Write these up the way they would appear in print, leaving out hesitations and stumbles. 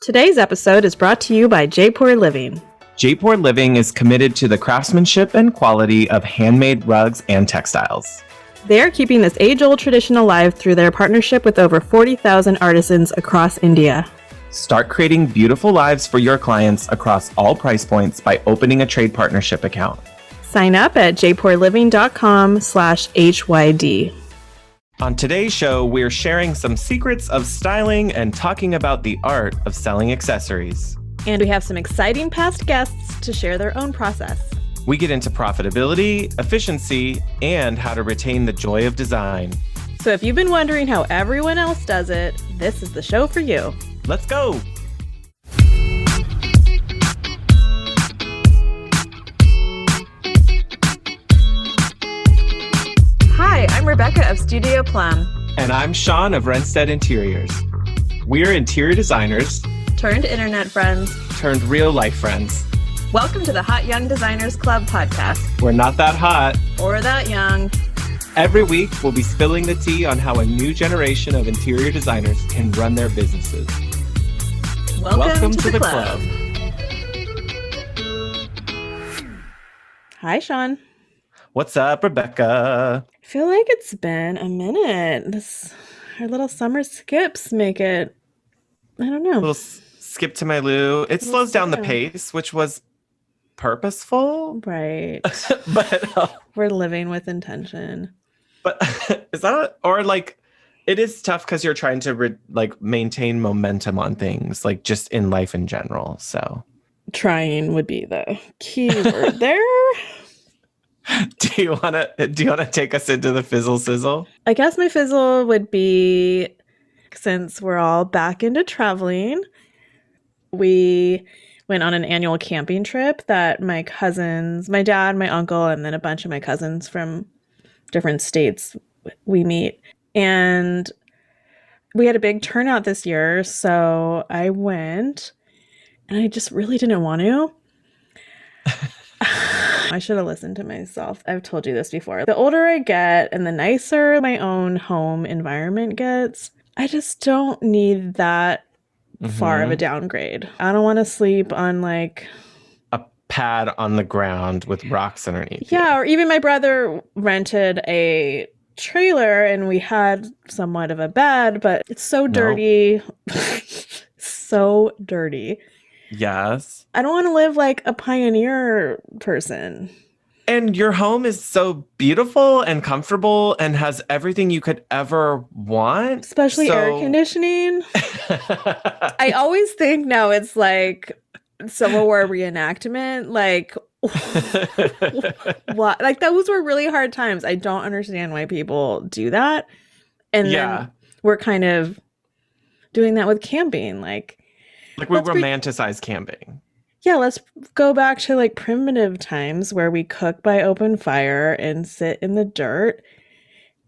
Today's episode is brought to you by Jaipur Living. Jaipur Living is committed to the craftsmanship and quality of handmade rugs and textiles. They are keeping this age-old tradition alive through their partnership with over 40,000 artisans across India. Start creating beautiful lives for your clients across all price points by opening a trade partnership account. Sign up at jaipurliving.com/HYD. On today's show, we're sharing some secrets of styling and talking about the art of selling accessories. And we have some exciting past guests to share their own process. We get into profitability, efficiency, and how to retain the joy of design. So if you've been wondering how everyone else does it, this is the show for you. Let's go! Hi, I'm Rebecca of Studio Plum. And I'm Shaun of Renstead Interiors. We're interior designers Turned internet friends. turned real life friends. Welcome to the Hot Young Designers Club podcast. We're not that hot. Or that young. Every week, we'll be spilling the tea on how a new generation of interior designers can run their businesses. Welcome to the club. Hi, Shaun. What's up, Rebecca? I feel like it's been a minute. Our little summer skips make it, I don't know. A little skip to my loo. It slows down the pace, which was purposeful. Right. But We're living with intention. is that or like it is tough because you're trying to maintain momentum on things, like just in life in general. So Trying would be the key word there. do you wanna take us into the fizzle sizzle? I guess my fizzle would be, since we're all back into traveling, we went on an annual camping trip that my cousins, my dad, my uncle, and then a bunch of my cousins from different states we meet. And we had a big turnout this year, so I went, and I just really didn't want to. I should have listened to myself. I've told you this before. The older I get and the nicer my own home environment gets, I just don't need that far of a downgrade. I don't want to sleep on like A pad on the ground with rocks underneath. Yeah, or even my brother rented a trailer and we had somewhat of a bed, but it's so dirty. So dirty. Yes. I don't want to live like a pioneer person. And your home is so beautiful and comfortable and has everything you could ever want. Especially air conditioning. I always think now it's like Civil War reenactment. Like, what? Like, those were really hard times. I don't understand why people do that. And then we're kind of doing that with camping. Like we romanticize camping. Yeah, let's go back to like primitive times where we cook by open fire and sit in the dirt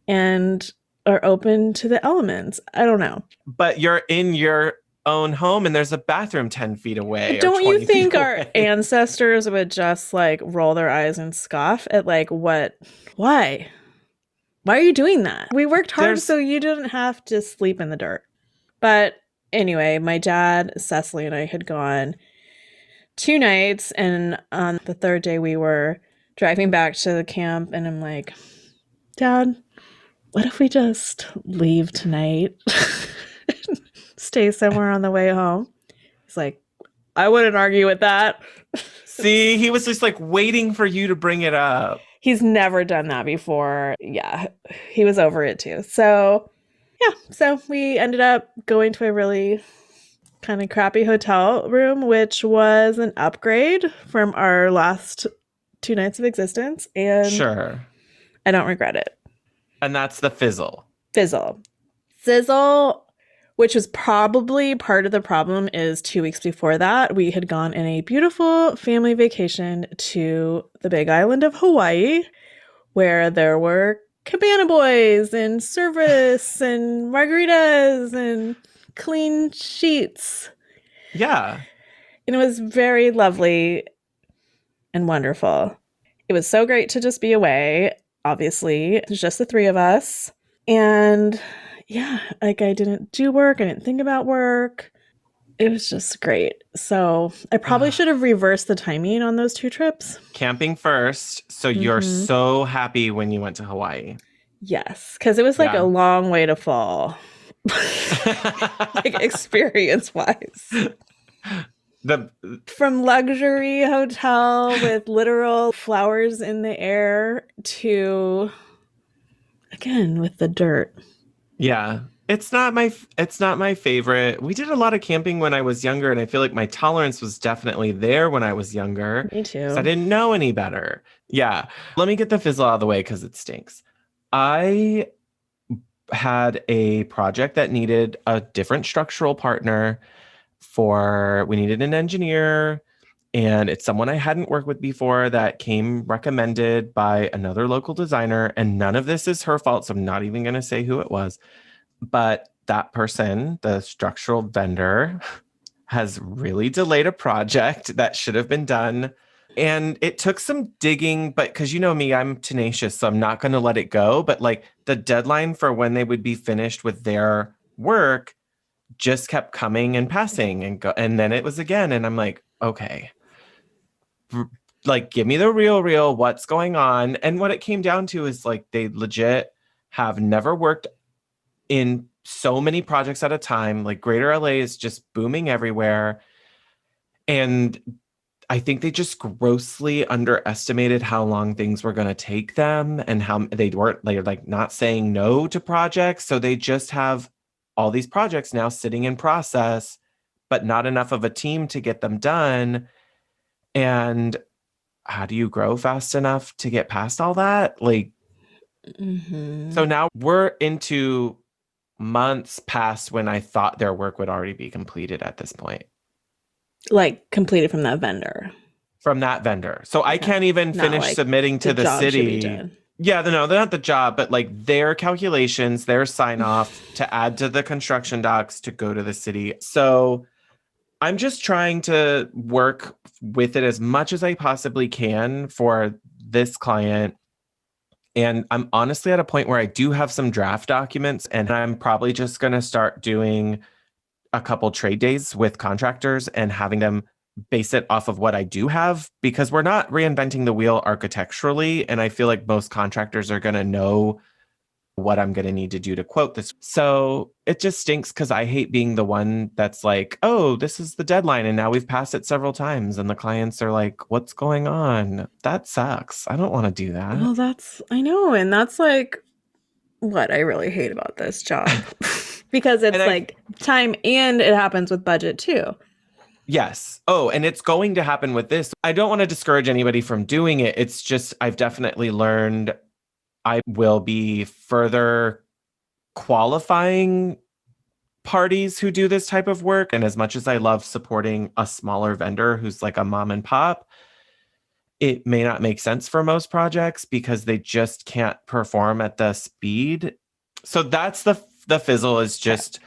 and are open to the elements. I don't know. But you're in your own home and there's a bathroom 10 feet away. Don't you think our ancestors would just like roll their eyes and scoff at like what? Why? Why are you doing that? We worked hard so you didn't have to sleep in the dirt. But anyway, my dad, Cecily, and I had gone 2 nights, and on the third day we were driving back to the camp, and I'm like, Dad, what if we just leave tonight? Stay somewhere on the way home? He's like, I wouldn't argue with that. See, he was just like waiting for you to bring it up. He's never done that before. Yeah, he was over it too. So we ended up going to a really kind of crappy hotel room, which was an upgrade from our last 2 nights of existence. And sure, I don't regret it. And that's the fizzle. Sizzle, which was probably part of the problem, is 2 weeks before that, we had gone in a beautiful family vacation to the big island of Hawaii, where there were cabana boys and service and margaritas and clean sheets. Yeah. And it was very lovely and wonderful. It was so great to just be away. Obviously, it was just the 3 of us. And yeah, like I didn't do work. I didn't think about work. It was just great. So I probably should have reversed the timing on those 2 trips. Camping first. So you're so happy when you went to Hawaii. Yes, because it was like a Yeah. long way to fall, like experience wise. the From luxury hotel with literal flowers in the air to, again, with the dirt. Yeah. It's not my favorite. We did a lot of camping when I was younger, and I feel like my tolerance was definitely there when I was younger Me because I too. didn't know any better. Yeah. Let me get the fizzle out of the way because it stinks. I had a project that needed a different structural partner we needed an engineer, and it's someone I hadn't worked with before that came recommended by another local designer, and none of this is her fault, so I'm not even going to say who it was. But that person, the structural vendor, has really delayed a project that should have been done. And it took some digging, but because you know me, I'm tenacious, so I'm not going to let it go. But like the deadline for when they would be finished with their work just kept coming and passing and then it was again. And I'm like, okay, like give me the real, what's going on? And what it came down to is like they legit have never worked in so many projects at a time. Like Greater LA is just booming everywhere. And I think they just grossly underestimated how long things were going to take them and how they're like not saying no to projects. So they just have all these projects now sitting in process, but not enough of a team to get them done. And how do you grow fast enough to get past all that? Like, so now we're into months past when I thought their work would already be completed at this point. Like completed from that vendor. From that vendor. So I can't even Not finish like submitting to the job should be city. done. Yeah, no, they're not the job, but like their calculations, their sign off to add to the construction docs to go to the city. So I'm just trying to work with it as much as I possibly can for this client. And I'm honestly at a point where I do have some draft documents, and I'm probably just going to start doing a couple trade days with contractors and having them base it off of what I do have, because we're not reinventing the wheel architecturally. And I feel like most contractors are going to know what I'm going to need to do to quote this. So it just stinks because I hate being the one that's like, oh, this is the deadline. And now we've passed it several times. And the clients are like, what's going on? That sucks. I don't want to do that. Well, I know. And that's like what I really hate about this job because it's like time and it happens with budget too. Yes. Oh, and it's going to happen with this. I don't want to discourage anybody from doing it. It's just, I've definitely learned I will be further qualifying parties who do this type of work. And as much as I love supporting a smaller vendor who's like a mom and pop, it may not make sense for most projects because they just can't perform at the speed. So that's the fizzle, is just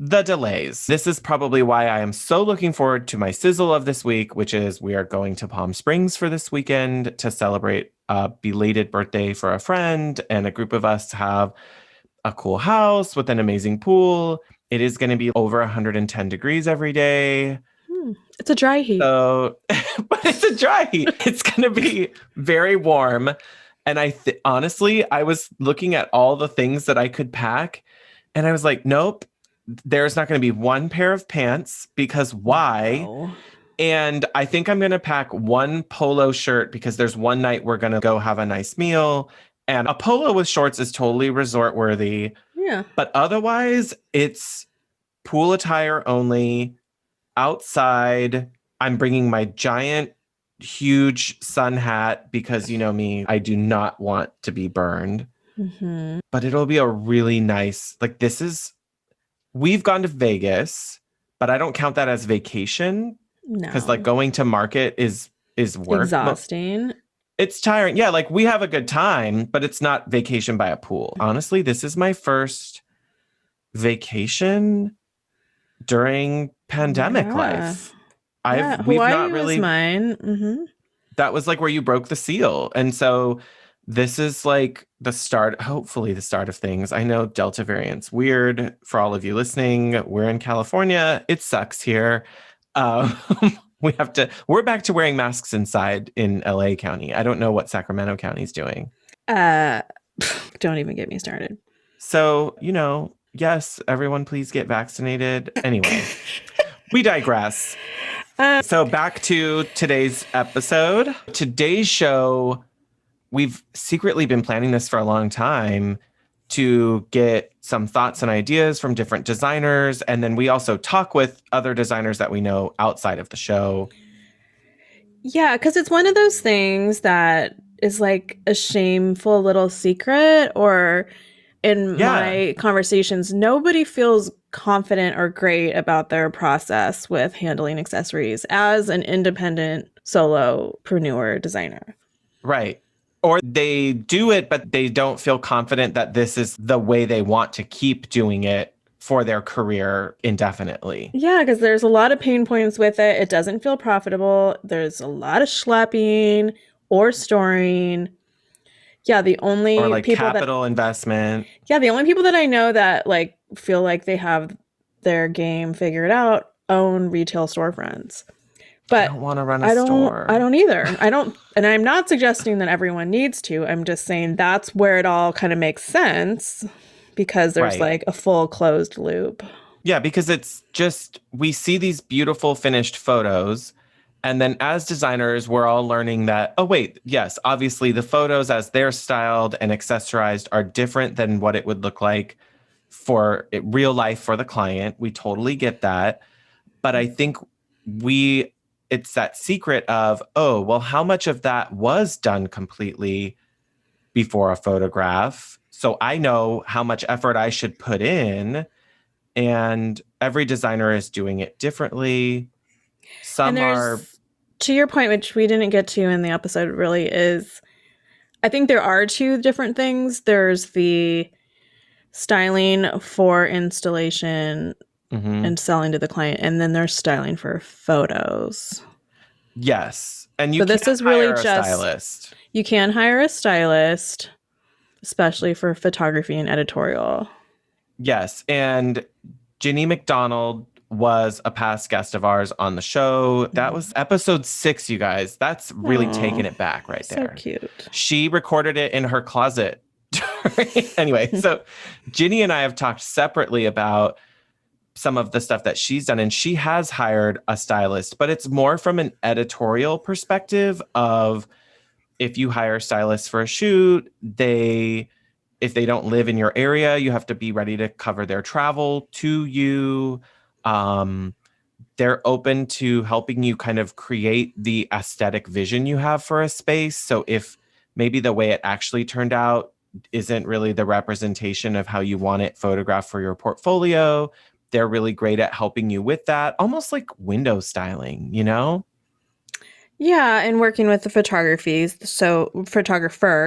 the delays. This is probably why I am so looking forward to my sizzle of this week, which is we are going to Palm Springs for this weekend to celebrate a belated birthday for a friend, and a group of us have a cool house with an amazing pool. It is going to be over 110 degrees every day. It's a dry heat. So, but it's a dry heat. It's going to be very warm. And honestly, I was looking at all the things that I could pack, and I was like, nope, there's not going to be one pair of pants, because why? No. And I think I'm going to pack one polo shirt because there's one night we're going to go have a nice meal, and a polo with shorts is totally resort worthy. Yeah. But otherwise, it's pool attire only. Outside, I'm bringing my giant, huge sun hat because you know me, I do not want to be burned. But it'll be a really nice, like we've gone to Vegas, but I don't count that as vacation because like going to market is work. Exhausting. It's tiring. Yeah, like we have a good time, but it's not vacation by a pool. Honestly, this is my first vacation during pandemic life. We've Hawaii not really was mine. That was like where you broke the seal. And so This is like the start, hopefully the start of things. I know Delta variant's weird for all of you listening. We're in California. It sucks here. Um, we're back to wearing masks inside in LA County. I don't know what Sacramento County's doing. Uh, don't even get me started. So, yes, everyone please get vaccinated. Anyway, we digress. So back to today's episode. Today's show, we've secretly been planning this for a long time to get some thoughts and ideas from different designers. And then we also talk with other designers that we know outside of the show. Yeah, because it's one of those things that is like a shameful little secret, or in my conversations, nobody feels confident or great about their process with handling accessories as an independent solopreneur designer. Right. Or they do it, but they don't feel confident that this is the way they want to keep doing it for their career indefinitely. Yeah, because there's a lot of pain points with it. It doesn't feel profitable. There's a lot of schlepping or storing. Yeah, the only or like people capital investment. Yeah, the only people that I know that like feel like they have their game figured out own retail storefronts. But I don't want to run a store. I don't either. And I'm not suggesting that everyone needs to. I'm just saying that's where it all kind of makes sense, because there's like a full closed loop. Yeah, because it's just, we see these beautiful finished photos. And then as designers, we're all learning that, oh, wait, yes, obviously the photos as they're styled and accessorized are different than what it would look like for real life for the client. We totally get that. But I think it's that secret of, oh, well, how much of that was done completely before a photograph? So I know how much effort I should put in. And every designer is doing it differently. Some are... To your point, which we didn't get to in the episode really, is I think there are two different things. There's the styling for installation and selling to the client, and then there's styling for photos. Yes. And you so this is really just stylist. You can hire a stylist, especially for photography and editorial. Yes. And Ginny McDonald was a past guest of ours on the show. That was episode 6, you guys. That's really taking it back right there. So cute. She recorded it in her closet. Anyway, so Ginny and I have talked separately about some of the stuff that she's done, and she has hired a stylist, but it's more from an editorial perspective of, if you hire stylists for a shoot, if they don't live in your area, you have to be ready to cover their travel to you. They're open to helping you kind of create the aesthetic vision you have for a space. So if maybe the way it actually turned out isn't really the representation of how you want it photographed for your portfolio, they're really great at helping you with that, almost like window styling, Yeah, and working with the photographer,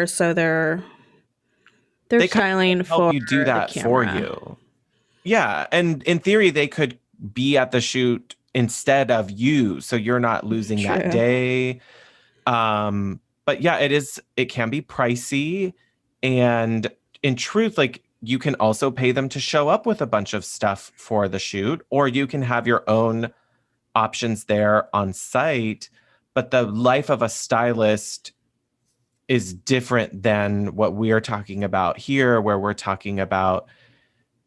so they're styling for help you do that for you. Yeah, and in theory, they could be at the shoot instead of you, so you're not losing that day. But yeah, it can be pricey, and in truth, like, you can also pay them to show up with a bunch of stuff for the shoot, or you can have your own options there on site. But the life of a stylist is different than what we are talking about here, where we're talking about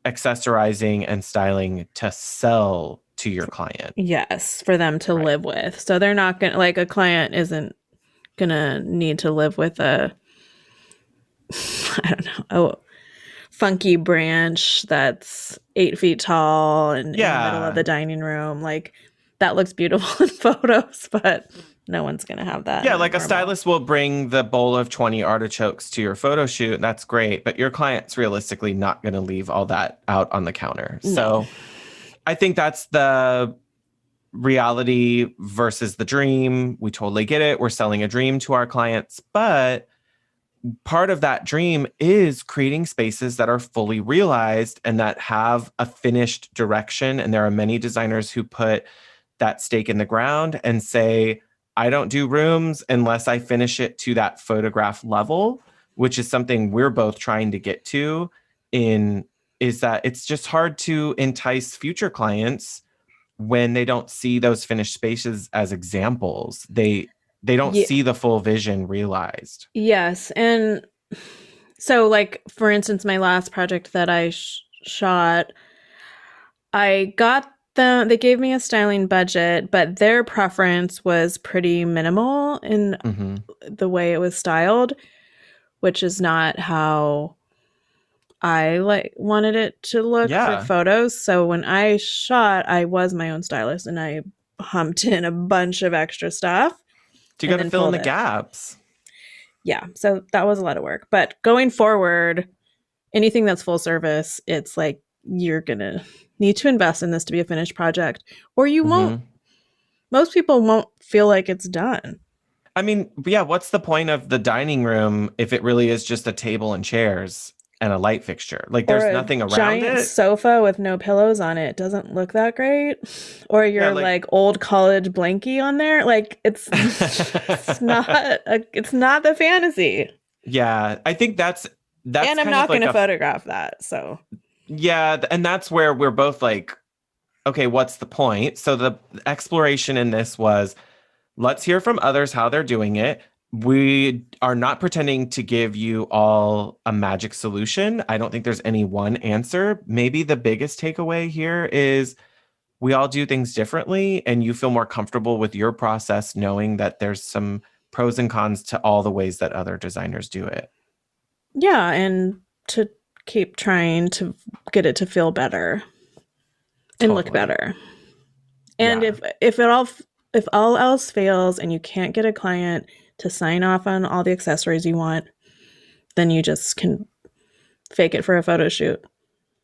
accessorizing and styling to sell to your client. Yes, for them to live with. So they're not going to, like, a client isn't going to need to live with a funky branch that's 8 feet tall and in the middle of the dining room. Like, that looks beautiful in photos, but no one's going to have that. Yeah, like a stylist will bring the bowl of 20 artichokes to your photo shoot. That's great. But your client's realistically not going to leave all that out on the counter. No. So I think that's the reality versus the dream. We totally get it. We're selling a dream to our clients. But part of that dream is creating spaces that are fully realized and that have a finished direction. And there are many designers who put that stake in the ground and say, I don't do rooms unless I finish it to that photograph level. which is something we're both trying to get to is that it's just hard to entice future clients when they don't see those finished spaces as examples. They don't see the full vision realized. Yes. And so, like, for instance, my last project that I shot, I got them, they gave me a styling budget, but their preference was pretty minimal in the way it was styled, which is not how I wanted it to look for photos. So when I shot, I was my own stylist and I humped in a bunch of extra stuff. You got to fill in the gaps. Yeah. So that was a lot of work. But going forward, anything that's full service, it's like you're going to need to invest in this to be a finished project, or you won't. Most people won't feel like it's done. I mean, yeah, what's the point of the dining room if it really is just a table and chairs and a light fixture? Like, there's nothing around giant it. Sofa with no pillows on it doesn't look that great. Or your like old college blankie on there. Like, it's it's not the fantasy. Yeah, I think that's and I'm not going to photograph that. So yeah, and that's where we're both like, okay, what's the point? So the exploration in this was, let's hear from others how they're doing it. We are not pretending to give you all a magic solution. I don't think there's any one answer. Maybe the biggest takeaway here is we all do things differently, and you feel more comfortable with your process knowing that there's some pros and cons to all the ways that other designers do it. Yeah, and to keep trying to get it to feel better and look better. And if all else fails and you can't get a client to sign off on all the accessories you want, then you just can fake it for a photo shoot.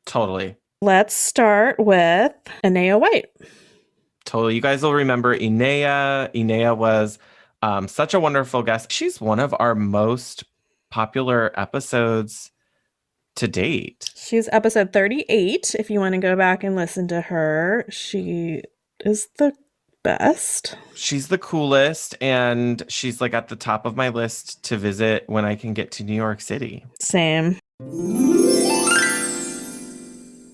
Totally. Let's start with Inea White. Totally. You guys will remember Inea. Inea was such a wonderful guest. She's one of our most popular episodes to date. She's episode 38. If you want to go back and listen to her, she is the best. She's the coolest, and she's like at the top of my list to visit when I can get to New York City. Same.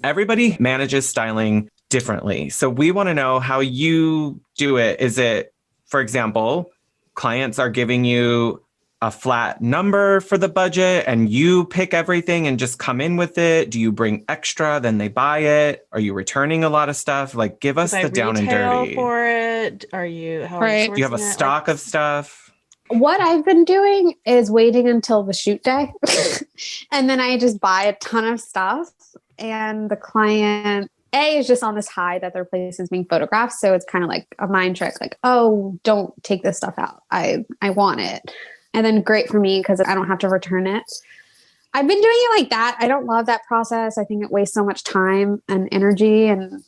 Everybody manages styling differently. So we want to know how you do it. Is it, for example, clients are giving you a flat number for the budget and you pick everything and just come in with it? Do you bring extra, then they buy it? Are you returning a lot of stuff? Like, give us the down and dirty. For it? Are you? How right. Do you have a stock of stuff? What I've been doing is waiting until the shoot day, and then I just buy a ton of stuff. And the client is just on this high that their place is being photographed, so it's kind of like a mind trick. Like, oh, don't take this stuff out. I want it. And then great for me because I don't have to return it. I've been doing it like that. I don't love that process. I think it wastes so much time and energy. And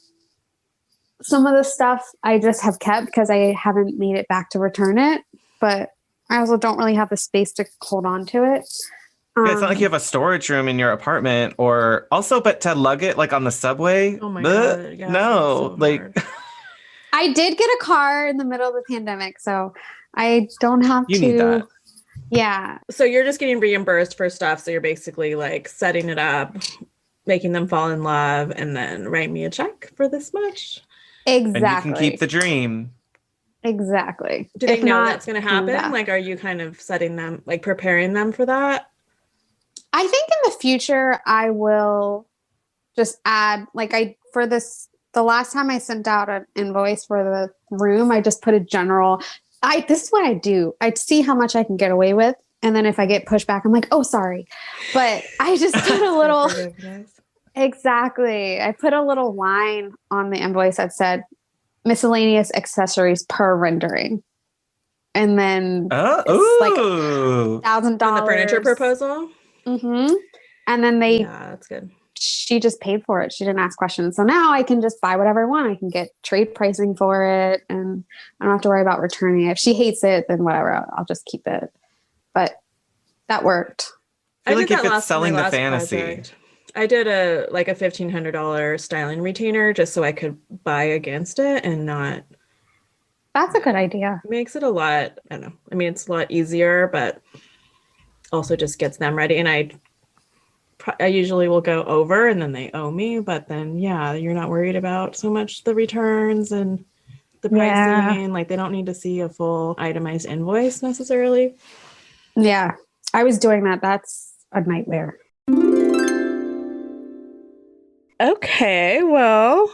some of the stuff I just have kept because I haven't made it back to return it. But I also don't really have the space to hold on to it. Yeah, it's not like you have a storage room in your apartment, or also, but to lug it like on the subway. Oh my God. Yeah, no, so like I did get a car in the middle of the pandemic, so I don't have you need that. Yeah. So you're just getting reimbursed for stuff. So you're basically like setting it up, making them fall in love, and then write me a check for this much. Exactly. And you can keep the dream. Exactly. Do they know that's going to happen? Like, are you kind of setting them, like preparing them for that? I think in the future, I will just add, like the last time I sent out an invoice for the room, I just put a general, this is what I do. I'd see how much I can get away with. And then if I get pushback, I'm like, oh, sorry. But I just put a little, exactly. I put a little line on the invoice that said miscellaneous accessories per rendering. And then it's like $1,000 on the furniture proposal. Mm-hmm. And then that's good. She just paid for it. She didn't ask questions. So now I can just buy whatever I want. I can get trade pricing for it, and I don't have to worry about returning it. If she hates it, then whatever, I'll just keep it. But that worked. I feel like if it's selling the fantasy. Project. I did a $1,500 styling retainer just so I could buy against it and not. That's a good idea. It makes it a lot. I don't know. I mean, it's a lot easier, but also just gets them ready. And I usually will go over and then they owe me, but then yeah, you're not worried about so much the returns and the pricing. Like they don't need to see a full itemized invoice necessarily. Yeah, I was doing that. That's a nightmare. Okay, well,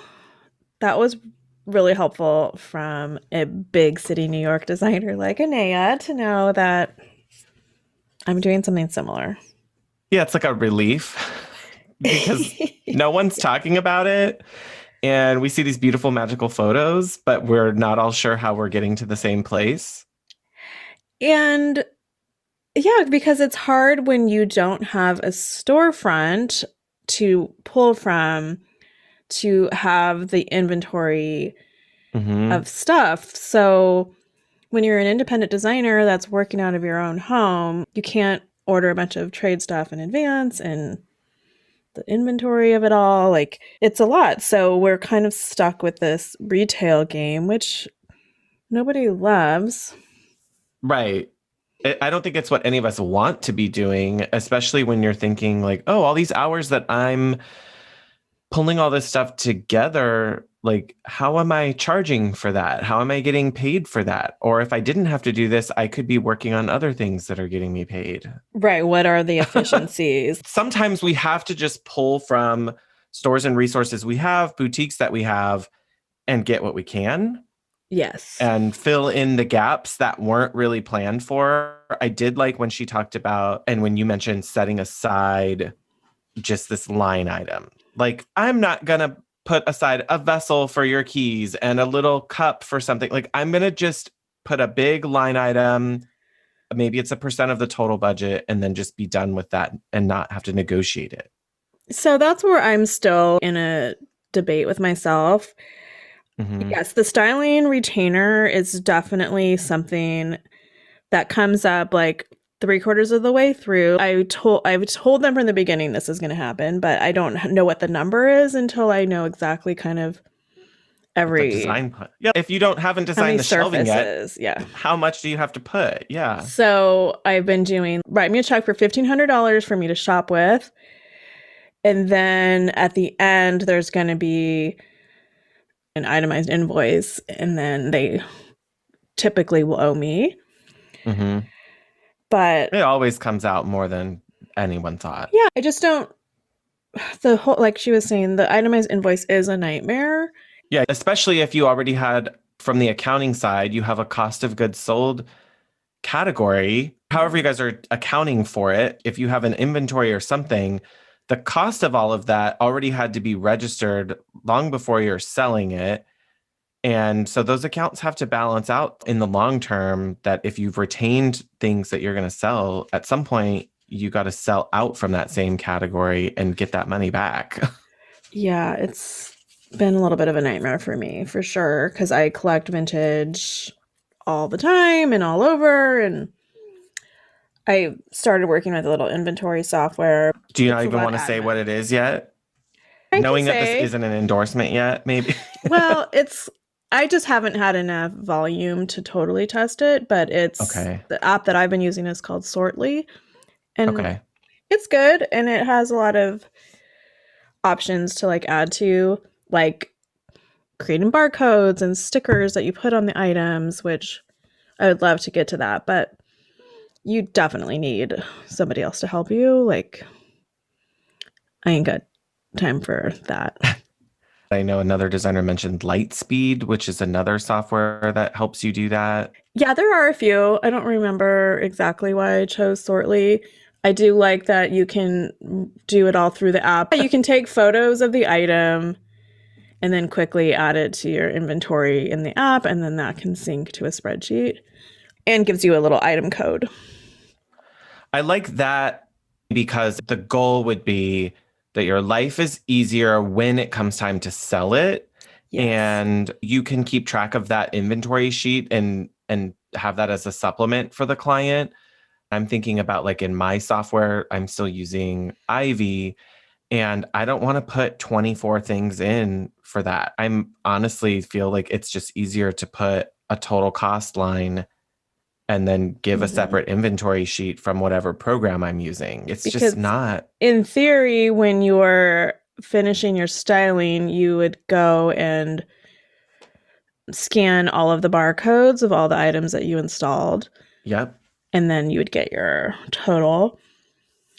that was really helpful from a big city New York designer like Anaya to know that I'm doing something similar. Yeah, it's like a relief because no one's talking about it. And we see these beautiful, magical photos, but we're not all sure how we're getting to the same place. And yeah, because it's hard when you don't have a storefront to pull from to have the inventory of stuff. So when you're an independent designer that's working out of your own home, you can't order a bunch of trade stuff in advance and the inventory of it all. Like it's a lot. So we're kind of stuck with this retail game, which nobody loves. Right. I don't think it's what any of us want to be doing, especially when you're thinking like, oh, all these hours that I'm pulling all this stuff together, like, how am I charging for that? How am I getting paid for that? Or if I didn't have to do this, I could be working on other things that are getting me paid. Right. What are the efficiencies? Sometimes we have to just pull from stores and resources we have, boutiques that we have, and get what we can. Yes. And fill in the gaps that weren't really planned for. I did like when she talked about, and when you mentioned setting aside just this line item. Like, I'm not going to put aside a vessel for your keys and a little cup for something. Like, I'm going to just put a big line item. Maybe it's 1% of the total budget and then just be done with that and not have to negotiate it. So that's where I'm still in a debate with myself. Yes, the styling retainer is definitely something that comes up like 3/4 of the way through. I've told them from the beginning this is going to happen, but I don't know what the number is until I know exactly kind of every design plan. Yeah, if you haven't designed the shelving yet, yeah, how much do you have to put? Yeah. So I've been doing write me a check for $1,500 for me to shop with, and then at the end there's going to be an itemized invoice, and then they typically will owe me. But it always comes out more than anyone thought. Yeah, I just don't. The whole, like she was saying, the itemized invoice is a nightmare. Yeah, especially if you already had, from the accounting side, you have a cost of goods sold category. However you guys are accounting for it, if you have an inventory or something, the cost of all of that already had to be registered long before you're selling it. And so those accounts have to balance out in the long term, that if you've retained things that you're going to sell, at some point, you got to sell out from that same category and get that money back. Yeah, it's been a little bit of a nightmare for me, for sure, because I collect vintage all the time and all over, and I started working with a little inventory software. Do you not even want to say what it is yet? Knowing that this isn't an endorsement yet, maybe? Well, I just haven't had enough volume to totally test it, but it's the app that I've been using is called Sortly. And it's good, and it has a lot of options to like add to, like creating barcodes and stickers that you put on the items, which I would love to get to that, but you definitely need somebody else to help you. Like, I ain't got time for that. I know another designer mentioned Lightspeed, which is another software that helps you do that. Yeah, there are a few. I don't remember exactly why I chose Sortly. I do like that you can do it all through the app. You can take photos of the item and then quickly add it to your inventory in the app, and then that can sync to a spreadsheet and gives you a little item code. I like that because the goal would be that your life is easier when it comes time to sell it. Yes. And you can keep track of that inventory sheet and have that as a supplement for the client. I'm thinking about, like, in my software, I'm still using Ivy, and I don't want to put 24 things in for that. I'm honestly feel like it's just easier to put a total cost line and then give a separate inventory sheet from whatever program I'm using. It's Because just not. In theory, when you're finishing your styling, you would go and scan all of the barcodes of all the items that you installed. Yep. And then you would get your total.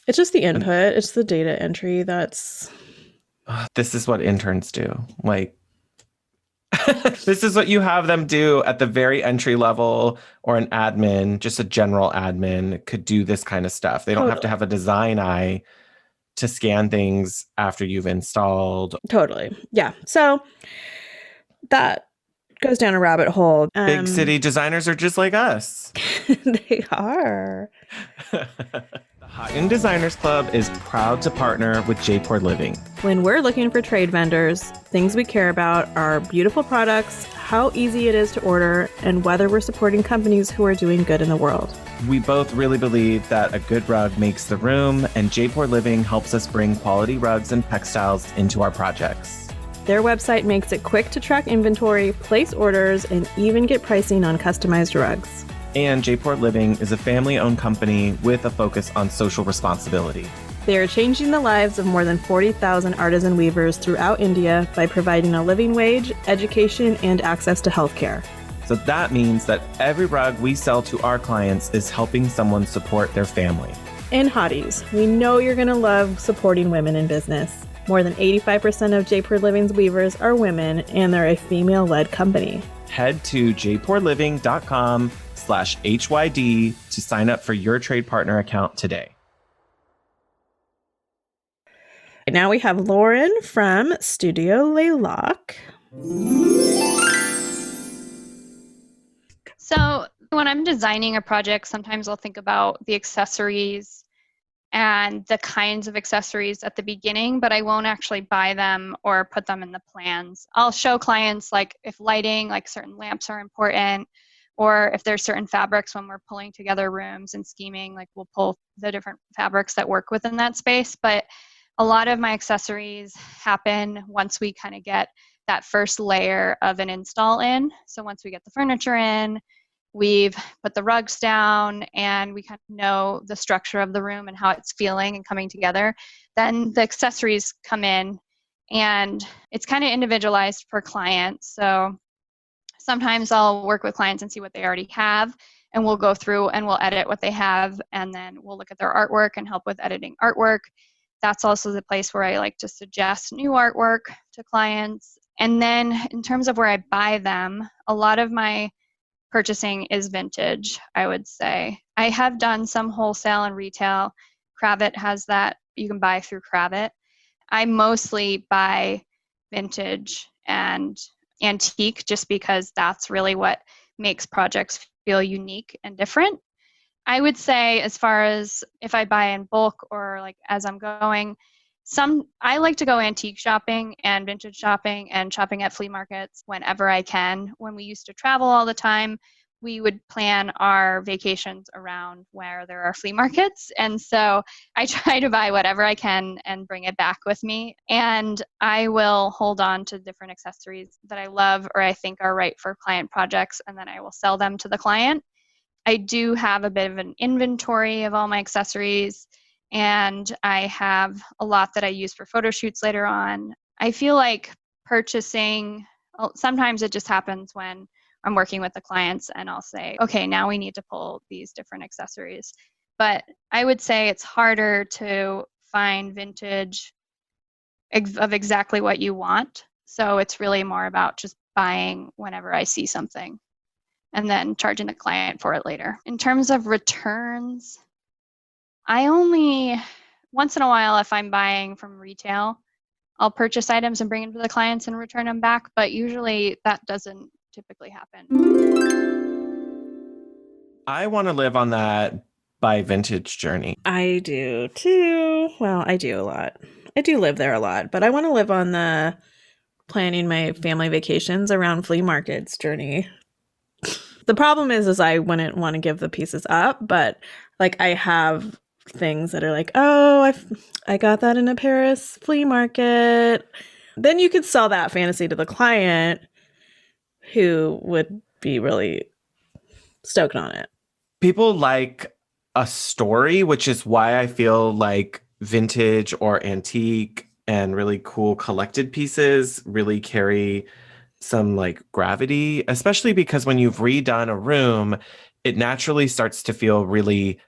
It's just the input. It's the data entry that's... This is what interns do. Like, this is what you have them do at the very entry level, or an admin, just a general admin could do this kind of stuff. They don't have to have a design eye to scan things after you've installed. Totally. Yeah. So that goes down a rabbit hole. Big city designers are just like us. They are. The Hot Young Designers Club is proud to partner with J-Port Living. When we're looking for trade vendors, things we care about are beautiful products, how easy it is to order, and whether we're supporting companies who are doing good in the world. We both really believe that a good rug makes the room, and J-Port Living helps us bring quality rugs and textiles into our projects. Their website makes it quick to track inventory, place orders, and even get pricing on customized rugs. And J-Port Living is a family-owned company with a focus on social responsibility. They are changing the lives of more than 40,000 artisan weavers throughout India by providing a living wage, education, and access to healthcare. So that means that every rug we sell to our clients is helping someone support their family. And hotties, we know you're going to love supporting women in business. More than 85% of J-Port Living's weavers are women, and they're a female-led company. Head to jportliving.com/HYD to sign up for your trade partner account today. Now we have Lauren from Studio Laylock. So when I'm designing a project, sometimes I'll think about the accessories and the kinds of accessories at the beginning, but I won't actually buy them or put them in the plans. I'll show clients like if lighting, like certain lamps are important, or if there's certain fabrics when we're pulling together rooms and scheming, like we'll pull the different fabrics that work within that space. But a lot of my accessories happen once we kind of get that first layer of an install in. So once we get the furniture in, we've put the rugs down, and we kind of know the structure of the room and how it's feeling and coming together. Then the accessories come in, and it's kind of individualized per client. So sometimes I'll work with clients and see what they already have, and we'll go through and we'll edit what they have, and then we'll look at their artwork and help with editing artwork. That's also the place where I like to suggest new artwork to clients. And then in terms of where I buy them, a lot of my purchasing is vintage, I would say. I have done some wholesale and retail. Kravet has that. You can buy through Kravet. I mostly buy vintage and antique just because that's really what makes projects feel unique and different. I would say as far as if I buy in bulk or like as I'm going, I like to go antique shopping and vintage shopping and shopping at flea markets whenever I can. When we used to travel all the time, we would plan our vacations around where there are flea markets. And so I try to buy whatever I can and bring it back with me. And I will hold on to different accessories that I love or I think are right for client projects, and then I will sell them to the client. I do have a bit of an inventory of all my accessories, and I have a lot that I use for photo shoots later on. I feel like purchasing, sometimes it just happens when I'm working with the clients and I'll say, okay, now we need to pull these different accessories. But I would say it's harder to find vintage of exactly what you want. So it's really more about just buying whenever I see something and then charging the client for it later. In terms of returns, I only, once in a while, if I'm buying from retail, I'll purchase items and bring them to the clients and return them back, but usually that doesn't typically happen. I want to live on that buy vintage journey. I do too. Well, I do a lot. I do live there a lot, but I want to live on the planning my family vacations around flea markets journey. The problem is I wouldn't want to give the pieces up, but like I have things that are like, oh, I got that in a Paris flea market. Then you could sell that fantasy to the client who would be really stoked on it. people like a story, which is why I feel like vintage or antique and really cool collected pieces really carry some like gravity, especially because when you've redone a room, it naturally starts to feel really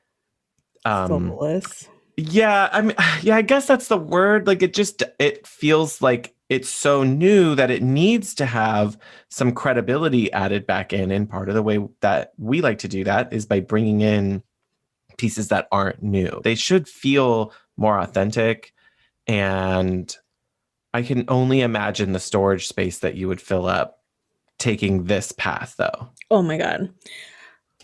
Soulless. yeah, I mean, yeah, I guess that's the word. Like it feels like it's so new that it needs to have some credibility added back in. And part of the way that we like to do that is by bringing in pieces that aren't new. They should feel more authentic. And I can only imagine the storage space that you would fill up taking this path, though. Oh my God.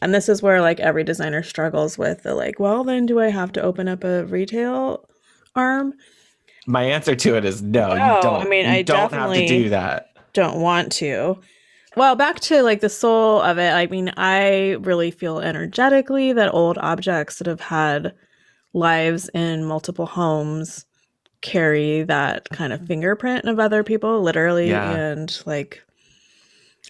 And this is where like every designer struggles with the like, well, then do I have to open up a retail arm? My answer to it is no, you No, don't. I mean, You I don't have to do definitely that. don't want to. Well, back to like the soul of it. I mean, I really feel energetically that old objects that have had lives in multiple homes carry that kind of fingerprint of other people, literally, Yeah. and like,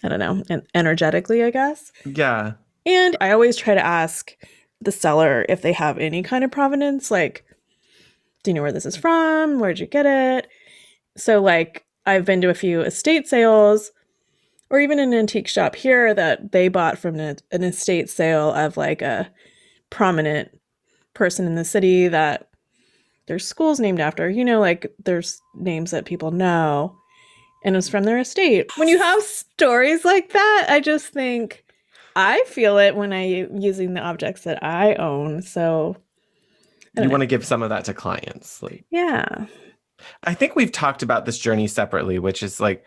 I don't know, and energetically, I guess. Yeah. And I always try to ask the seller if they have any kind of provenance, like, do you know where this is from? Where'd you get it? So, like, I've been to a few estate sales or even an antique shop here that they bought from an estate sale of like a prominent person in the city that there's schools named after, you know, like there's names that people know, and it was from their estate. When you have stories like that, I just think I feel it when I'm using the objects that I own. So You want to give some of that to clients. Like, yeah. I think we've talked about this journey separately, which is like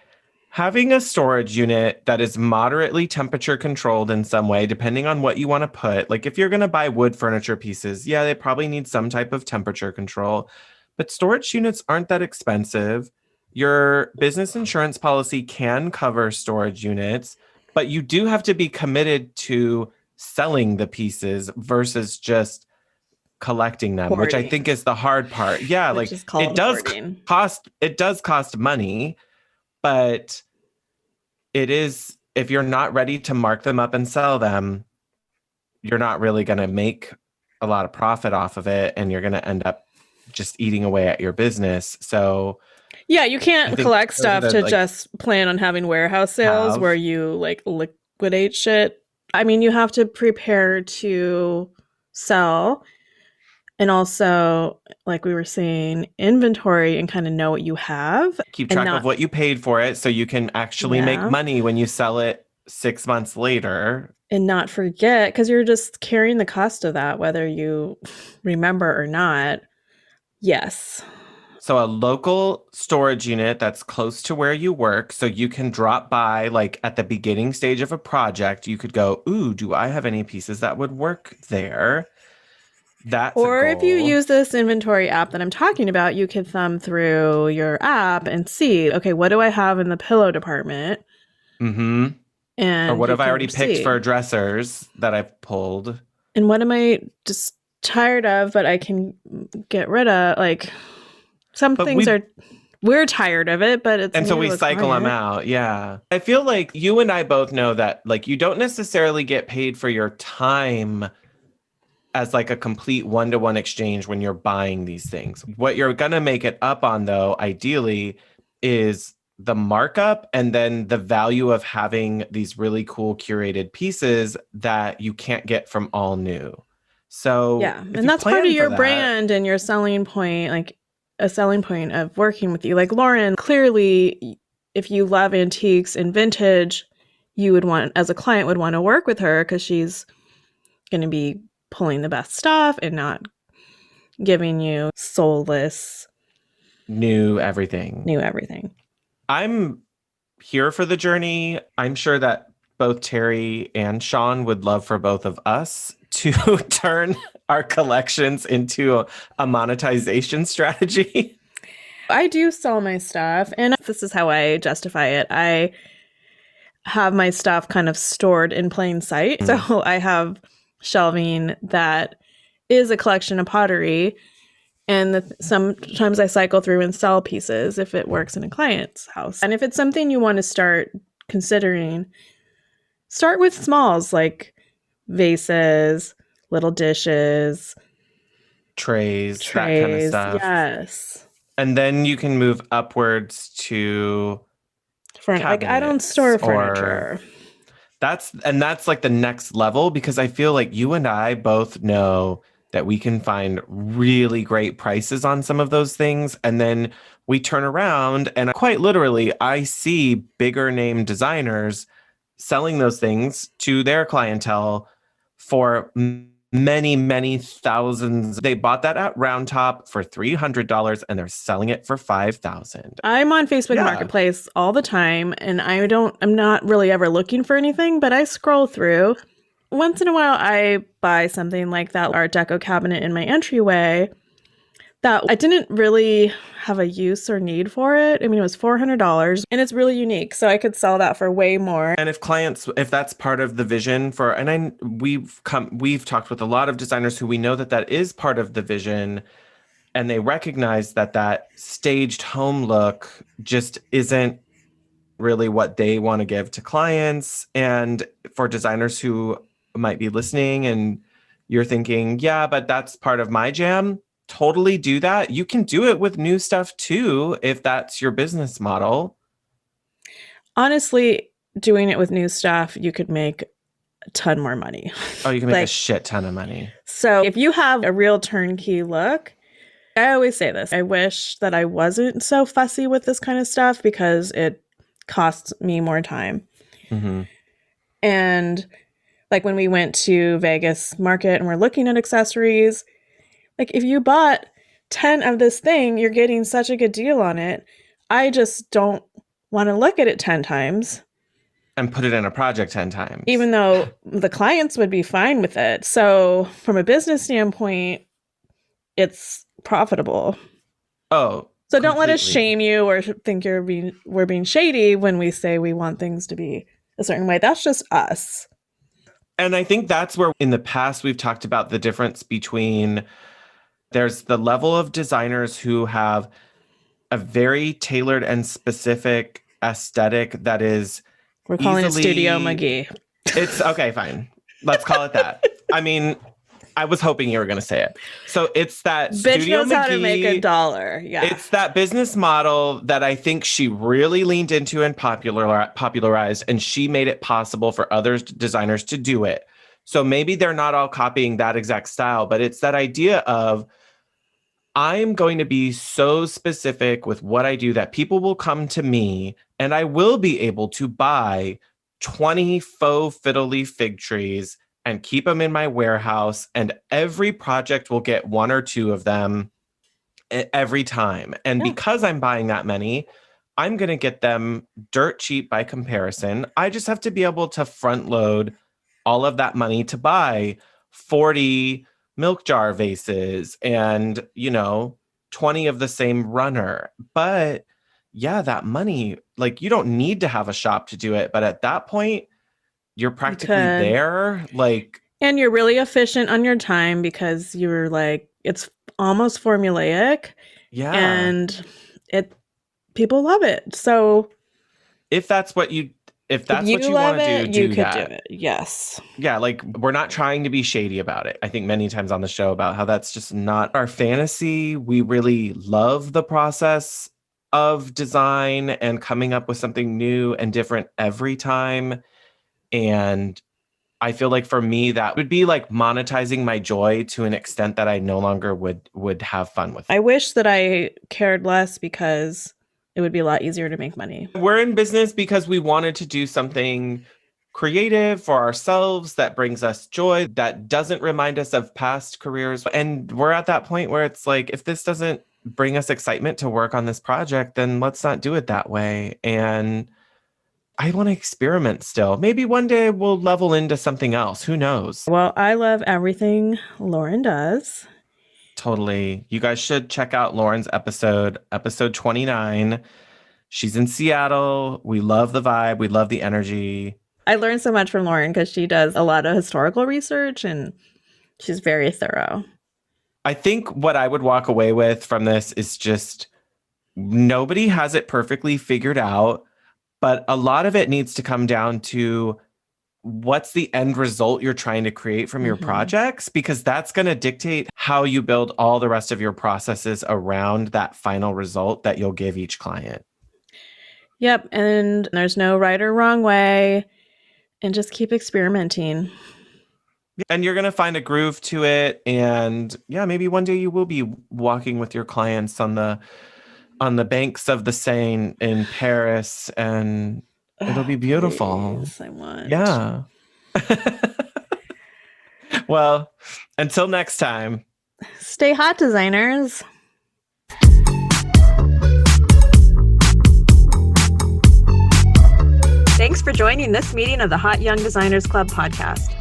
having a storage unit that is moderately temperature controlled in some way, depending on what you want to put. Like if you're going to buy wood furniture pieces, yeah, they probably need some type of temperature control, but storage units aren't that expensive. Your business insurance policy can cover storage units, but you do have to be committed to selling the pieces versus just collecting them, which I think is the hard part. Yeah, like it does cost money, but it is, if you're not ready to mark them up and sell them, you're not really going to make a lot of profit off of it, and you're going to end up just eating away at your business. So yeah, you can't collect stuff to just plan on having warehouse sales where you like liquidate shit. I mean, you have to prepare to sell. And also, like we were saying, inventory and kind of know what you have. Keep track of what you paid for it so you can actually make money when you sell it 6 months later. And not forget, because you're just carrying the cost of that, whether you remember or not. Yes. So a local storage unit that's close to where you work, so you can drop by like at the beginning stage of a project. You could go, ooh, do I have any pieces that would work there? That's or if you use this inventory app that I'm talking about, you can thumb through your app and see, okay, what do I have in the pillow department? Mm-hmm. And or what have I already picked for dressers that I've pulled? And what am I just tired of, but I can get rid of? Like some things we're tired of it, but it's, and so we cycle them out. Yeah. I feel like you and I both know that like you don't necessarily get paid for your time as like a complete one-to-one exchange when you're buying these things. What you're going to make it up on, though, ideally, is the markup and then the value of having these really cool curated pieces that you can't get from all new. So yeah, and that's part of your brand and your selling point, like a selling point of working with you. Like Lauren, clearly, if you love antiques and vintage, you would want, as a client, would want to work with her because she's going to be pulling the best stuff and not giving you soulless new everything. I'm here for the journey. I'm sure that both Terry and Shaun would love for both of us to turn our collections into a monetization strategy. I do sell my stuff, and this is how I justify it. I have my stuff kind of stored in plain sight. Mm. So I have shelving that is a collection of pottery, and sometimes I cycle through and sell pieces if it works in a client's house. And if it's something you want to start considering, start with smalls, like vases, little dishes, trays, that kind of stuff. Yes. And then you can move upwards to Like I don't store furniture. That's like the next level, because I feel like you and I both know that we can find really great prices on some of those things. And then we turn around and quite literally, I see bigger name designers selling those things to their clientele for many, many thousands. They bought that at Round Top for $300 and they're selling it for $5,000. I'm on Facebook Marketplace all the time, and I'm not really ever looking for anything, but I scroll through. Once in a while, I buy something like that Art Deco cabinet in my entryway that I didn't really have a use or need for it. I mean, it was $400 and it's really unique. So I could sell that for way more. And if that's part of the vision for, and we've talked with a lot of designers who we know that is part of the vision, and they recognize that staged home look just isn't really what they want to give to clients. And for designers who might be listening and you're thinking, yeah, but that's part of my jam, totally do that. You can do it with new stuff too, if that's your business model. Honestly, doing it with new stuff, you could make a ton more money. Oh, you can make a shit ton of money. So if you have a real turnkey look, I always say this, I wish that I wasn't so fussy with this kind of stuff because it costs me more time. Mm-hmm. And like when we went to Vegas market and we're looking at accessories, like if you bought 10 of this thing, you're getting such a good deal on it. I just don't want to look at it 10 times. And put it in a project 10 times. Even though the clients would be fine with it. So from a business standpoint, it's profitable. Oh, so don't let us shame you or think we're being shady when we say we want things to be a certain way. That's just us. And I think that's where in the past we've talked about the difference between there's the level of designers who have a very tailored and specific aesthetic that is we're calling it Studio McGee. It's okay, fine. Let's call it that. I mean, I was hoping you were going to say it. So it's that bitch Studio knows McGee, how to make $1. Yeah. It's that business model that I think she really leaned into and popularized, and she made it possible for other designers to do it. So maybe they're not all copying that exact style, but it's that idea of I'm going to be so specific with what I do that people will come to me and I will be able to buy 20 faux fiddly fig trees and keep them in my warehouse. And every project will get 1 or 2 of them every time. And because I'm buying that many, I'm going to get them dirt cheap by comparison. I just have to be able to front load all of that money to buy 40 milk jar vases and, 20 of the same runner. But yeah, that money, like you don't need to have a shop to do it. But at that point, you're practically there. And you're really efficient on your time because you're it's almost formulaic. Yeah. And people love it. So if that's what you want to do, you could do it. Yes. Yeah, we're not trying to be shady about it. I think many times on the show about how that's just not our fantasy. We really love the process of design and coming up with something new and different every time. And I feel like for me, that would be like monetizing my joy to an extent that I no longer would have fun with. I wish that I cared less because it would be a lot easier to make money. We're in business because we wanted to do something creative for ourselves that brings us joy, that doesn't remind us of past careers. And we're at that point where it's like, if this doesn't bring us excitement to work on this project, then let's not do it that way. And I want to experiment still. Maybe one day we'll level into something else. Who knows? Well, I love everything Lauren does. Totally. You guys should check out Lauren's episode 29. She's in Seattle. We love the vibe. We love the energy. I learned so much from Lauren because she does a lot of historical research and she's very thorough. I think what I would walk away with from this is just nobody has it perfectly figured out, but a lot of it needs to come down to what's the end result you're trying to create from your projects, because that's going to dictate how you build all the rest of your processes around that final result that you'll give each client. Yep. And there's no right or wrong way, and just keep experimenting. And you're going to find a groove to it. And yeah, maybe one day you will be walking with your clients on the banks of the Seine in Paris, and it'll be beautiful. Please, I want. Yeah. Well, until next time. Stay hot, designers. Thanks for joining this meeting of the Hot Young Designers Club podcast.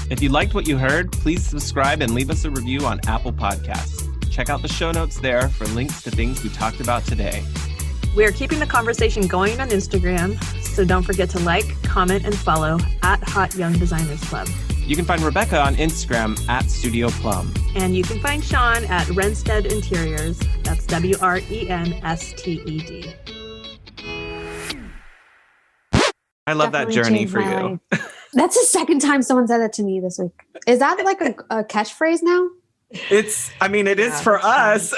If you liked what you heard, please subscribe and leave us a review on Apple Podcasts. Check out the show notes there for links to things we talked about today. We are keeping the conversation going on Instagram, so don't forget to like, comment, and follow at Hot Young Designers Club. You can find Rebecca on Instagram at Studio Plum. And you can find Shaun at Renstead Interiors. That's WRENSTED. I love that journey for you. That's the second time someone said that to me this week. Is that like a catchphrase now? It is for us.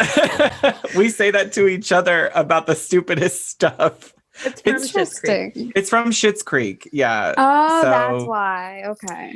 We say that to each other about the stupidest stuff. It's from Schitt's Creek. It's from Schitt's Creek. Yeah. Oh, that's why. Okay.